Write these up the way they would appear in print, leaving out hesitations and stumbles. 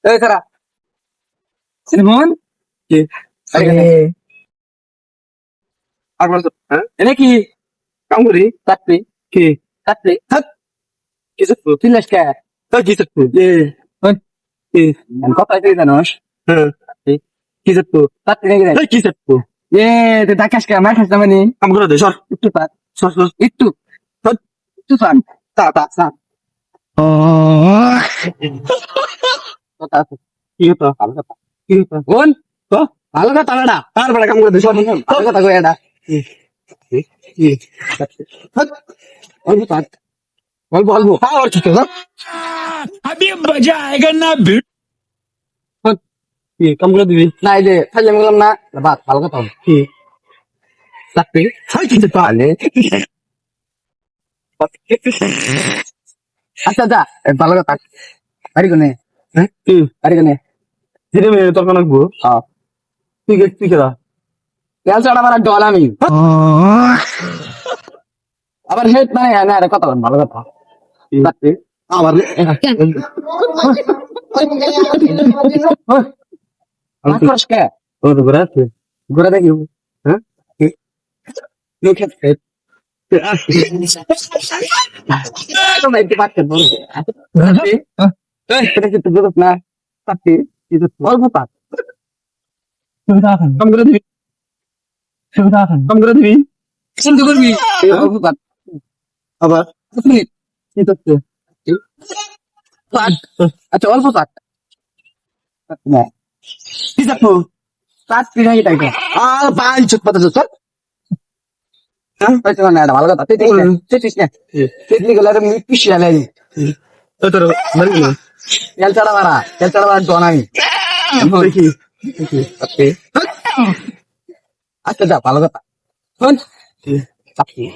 এই সারা সিনেমন কি আরে আগবার তো হ্যাঁ এনে কি কামড়ি তাত্রি কি তাত্রি হাত কিছু তুই লাস্ট তো কিছু এ হন এ কথা কই জানোস হ্যাঁ কিছু তাত্রি কি কিছু এ তে দাকাশ কা মার খাস না মানে কাম করে দে সর একটু পাত সর সর একটু একটু সান তা তা সান ও কথা কি হতো ভালো কথা কি হতো কোন তো ভালো কথা না তার বড় কাম করে দে সর ভালো কথা কই এটা কি অল্প পাত অল্প অল্প হ্যাঁ আর ঠিক আছে अभी मजा आएगा ना भिड़ কি কাম করে দিবি না এই যে ফাইলে গেলাম না বাদ ভালো কথা কি লাগবে হাই কিন্তু পালে আচ্ছা যা ভালো কথা বাড়ি কোনে হ্যাঁ কি বাড়ি কোনে ধীরে মেরে তোর কোন গো হ্যাঁ ঠিক আছে ঠিক আছে তেল ছাড়া আমার ডল আমি আবার হেড মানে না রে কথা ভালো কথা লাগবে আবার Ankos ke? Oh, berarti. Gua ada gitu. Hah? Look at it. Itu main cepat kan, bro. Tapi, kita kita tutup nah. Tapi itu all buat. Sudah kan? Kamu berarti. Sudah kan? Kamu berarti. Sini tuh berbi. All buat. Apa? Menit. Itu tuh. Buat. Acha all buat. Nah. Bisa tuh. Saat pindah kita itu. Ah, pancut pada susut. Hah? Pasal mana ada malah tapi titisnya. Titis kalau ada mipis ya lagi. Terus, mari. Yang cara mana dona ini. Oke. Asta dah malah kata. Kan? Tapi.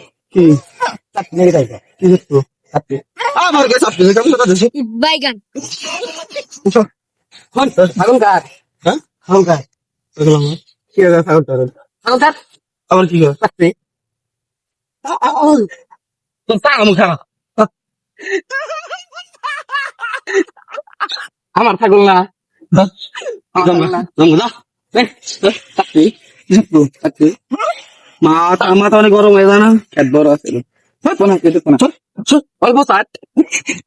Tapi ni kita itu. Itu. Tapi. Ah, baru ke sabtu kamu kata sih. Baygan. Kan? Bangun kan? Hah? Bangun kan? Belum. Kira tahu tahu. Bangun kan? Awal kira. Pasti. Tumpang kamu sama. আমার থাকল না মাথা মাথা অনেক গরম হয়ে যায় না খেত বড় আছে অল্প